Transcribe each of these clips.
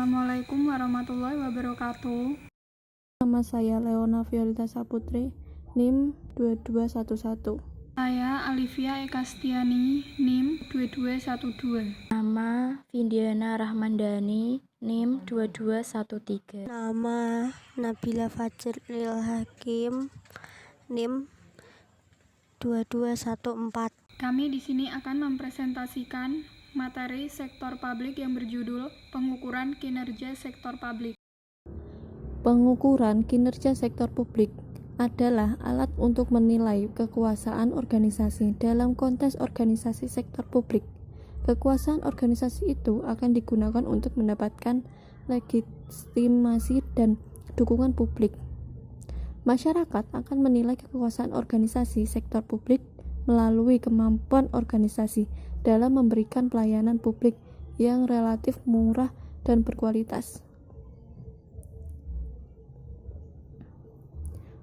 Assalamualaikum warahmatullahi wabarakatuh. Nama saya Leona Violeta Saputri, NIM 2211. Saya Alivia Ekastiani, NIM 2212. Nama Vindiana Rahmandani, NIM 2213. Nama Nabila Fajril Hakim, NIM 2214. Kami di sini akan mempresentasikan materi sektor publik yang berjudul Pengukuran Kinerja Sektor Publik. Pengukuran kinerja sektor publik adalah alat untuk menilai kekuasaan organisasi dalam konteks organisasi sektor publik. Kekuasaan organisasi itu akan digunakan untuk mendapatkan legitimasi dan dukungan publik. Masyarakat akan menilai kekuasaan organisasi sektor publik melalui kemampuan organisasi dalam memberikan pelayanan publik yang relatif murah dan berkualitas.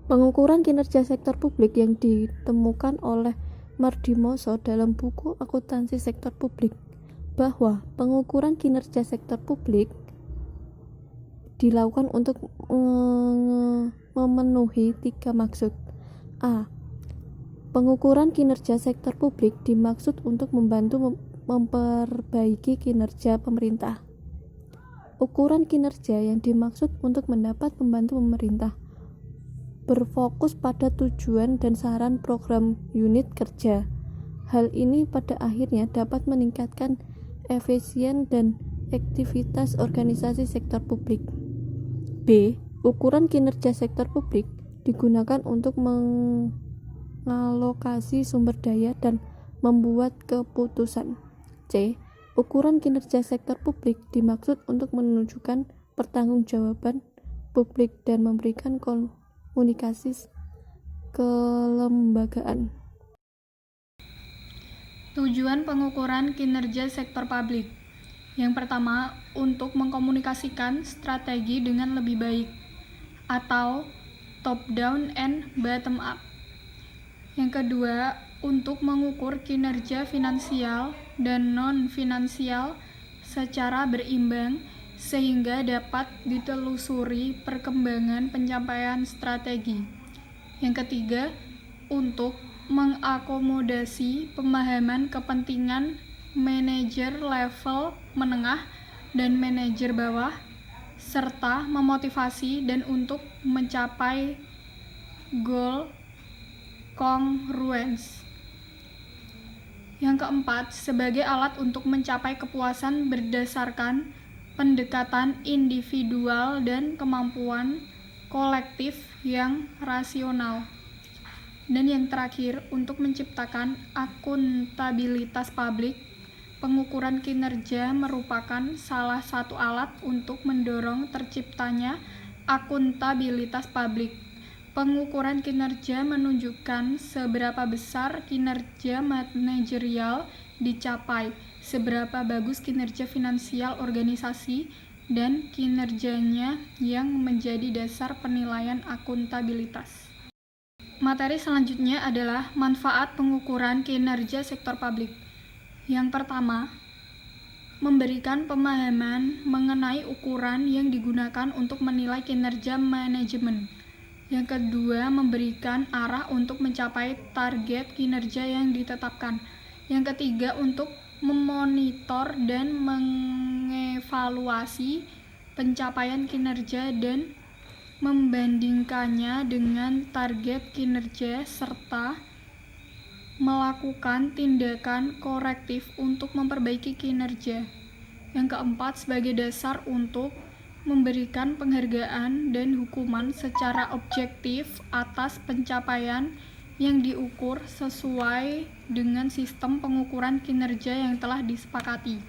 Pengukuran kinerja sektor publik yang ditemukan oleh Mardimoso dalam buku Akuntansi Sektor Publik, bahwa pengukuran kinerja sektor publik dilakukan untuk memenuhi 3 maksud. A. Pengukuran kinerja sektor publik dimaksud untuk membantu memperbaiki kinerja pemerintah. Ukuran kinerja yang dimaksud untuk mendapat membantu pemerintah berfokus pada tujuan dan sasaran program unit kerja. Hal ini pada akhirnya dapat meningkatkan efisien dan aktivitas organisasi sektor publik. B. Ukuran kinerja sektor publik digunakan untuk mengalokasi sumber daya dan membuat keputusan. C. Ukuran kinerja sektor publik dimaksud untuk menunjukkan pertanggungjawaban publik dan memberikan komunikasi kelembagaan. Tujuan pengukuran kinerja sektor publik. Yang pertama, untuk mengkomunikasikan strategi dengan lebih baik, atau top down and bottom up. Yang kedua, untuk mengukur kinerja finansial dan non-finansial secara berimbang sehingga dapat ditelusuri perkembangan pencapaian strategi. Yang ketiga, untuk mengakomodasi pemahaman kepentingan manajer level menengah dan manajer bawah, serta memotivasi dan untuk mencapai goal congruence. Yang keempat, sebagai alat untuk mencapai kepuasan berdasarkan pendekatan individual dan kemampuan kolektif yang rasional. Dan yang terakhir, untuk menciptakan akuntabilitas publik. Pengukuran kinerja merupakan salah satu alat untuk mendorong terciptanya akuntabilitas publik. Pengukuran kinerja menunjukkan seberapa besar kinerja manajerial dicapai, seberapa bagus kinerja finansial organisasi, dan kinerjanya yang menjadi dasar penilaian akuntabilitas. Materi selanjutnya adalah manfaat pengukuran kinerja sektor publik. Yang pertama, memberikan pemahaman mengenai ukuran yang digunakan untuk menilai kinerja manajemen. Yang kedua, memberikan arah untuk mencapai target kinerja yang ditetapkan. Yang ketiga, untuk memonitor dan mengevaluasi pencapaian kinerja dan membandingkannya dengan target kinerja serta melakukan tindakan korektif untuk memperbaiki kinerja. Yang keempat, sebagai dasar untuk memberikan penghargaan dan hukuman secara objektif atas pencapaian yang diukur sesuai dengan sistem pengukuran kinerja yang telah disepakati.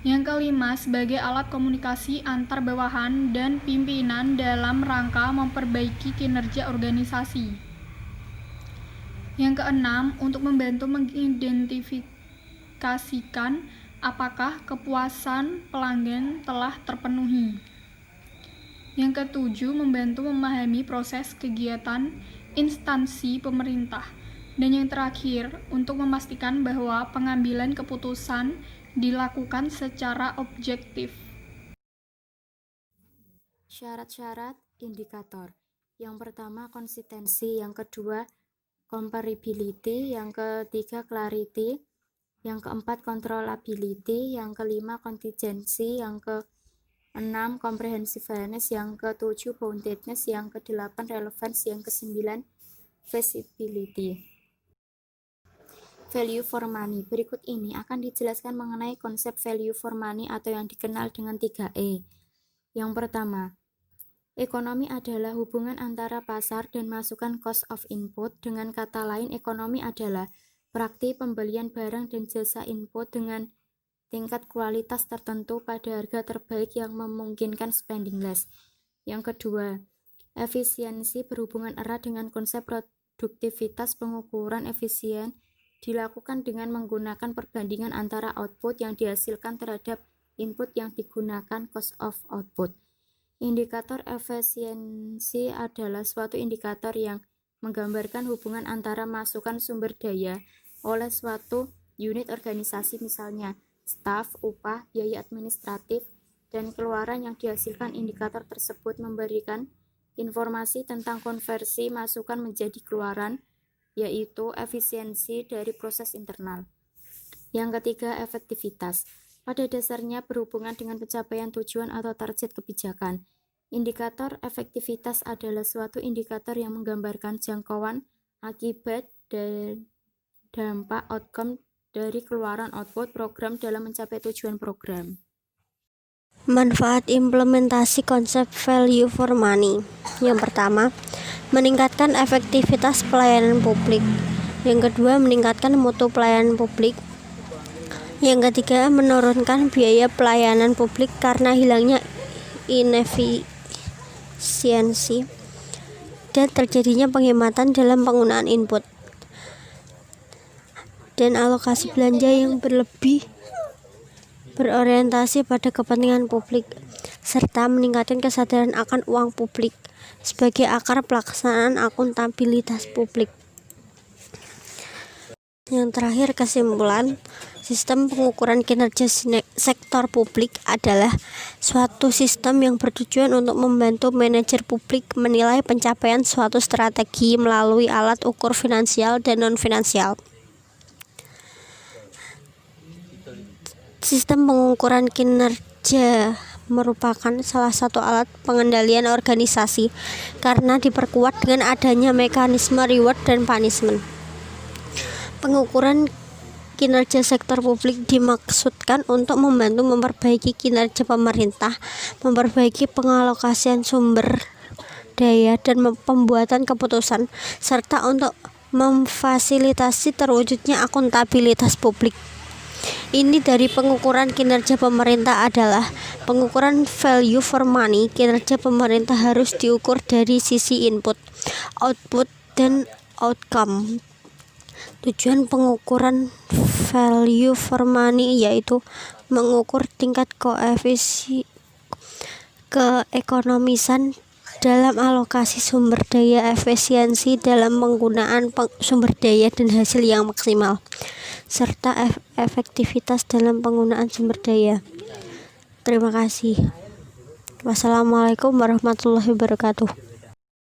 Yang kelima, sebagai alat komunikasi antar bawahan dan pimpinan dalam rangka memperbaiki kinerja organisasi. Yang keenam, untuk membantu mengidentifikasikan apakah kepuasan pelanggan telah terpenuhi. Yang ketujuh, membantu memahami proses kegiatan instansi pemerintah. Dan yang terakhir, untuk memastikan bahwa pengambilan keputusan dilakukan secara objektif. Syarat-syarat indikator. Yang pertama konsistensi, yang kedua comparability, yang ketiga clarity, yang keempat controllability, yang kelima contingency, yang keenam comprehensiveness, yang ketujuh boundedness, yang kedelapan relevance, yang kesembilan feasibility. Value for money. Berikut ini akan dijelaskan mengenai konsep value for money atau yang dikenal dengan 3E. Yang pertama, ekonomi adalah hubungan antara pasar dan masukan cost of input. Dengan kata lain, ekonomi adalah praktik pembelian barang dan jasa input dengan tingkat kualitas tertentu pada harga terbaik yang memungkinkan spending less. Yang kedua, efisiensi berhubungan erat dengan konsep produktivitas. Pengukuran efisien dilakukan dengan menggunakan perbandingan antara output yang dihasilkan terhadap input yang digunakan, cost of output. Indikator efisiensi adalah suatu indikator yang menggambarkan hubungan antara masukan sumber daya oleh suatu unit organisasi, misalnya staf, upah, biaya administratif, dan keluaran yang dihasilkan. Indikator tersebut memberikan informasi tentang konversi masukan menjadi keluaran, yaitu efisiensi dari proses internal. Yang ketiga, efektivitas. Pada dasarnya berhubungan dengan pencapaian tujuan atau target kebijakan. Indikator efektivitas adalah suatu indikator yang menggambarkan jangkauan, akibat, dan dampak outcome dari keluaran output program dalam mencapai tujuan program. Manfaat implementasi konsep value for money. Yang pertama, meningkatkan efektivitas pelayanan publik. Yang kedua, meningkatkan mutu pelayanan publik. Yang ketiga, menurunkan biaya pelayanan publik karena hilangnya inefisiensi dan terjadinya penghematan dalam penggunaan input dan alokasi belanja yang berlebih berorientasi pada kepentingan publik, serta meningkatkan kesadaran akan uang publik sebagai akar pelaksanaan akuntabilitas publik. Yang terakhir, kesimpulan, sistem pengukuran kinerja sektor publik adalah suatu sistem yang bertujuan untuk membantu manajer publik menilai pencapaian suatu strategi melalui alat ukur finansial dan non-finansial. Sistem pengukuran kinerja merupakan salah satu alat pengendalian organisasi karena diperkuat dengan adanya mekanisme reward dan punishment. Pengukuran kinerja sektor publik dimaksudkan untuk membantu memperbaiki kinerja pemerintah, memperbaiki pengalokasian sumber daya dan pembuatan keputusan, serta untuk memfasilitasi terwujudnya akuntabilitas publik. Ini dari pengukuran kinerja pemerintah adalah pengukuran value for money. Kinerja pemerintah harus diukur dari sisi input, output, dan outcome. Tujuan pengukuran value for money yaitu mengukur tingkat keekonomisan dalam alokasi sumber daya, efisiensi dalam penggunaan sumber daya dan hasil yang maksimal, serta efektivitas dalam penggunaan sumber daya. Terima kasih. Wassalamualaikum warahmatullahi wabarakatuh.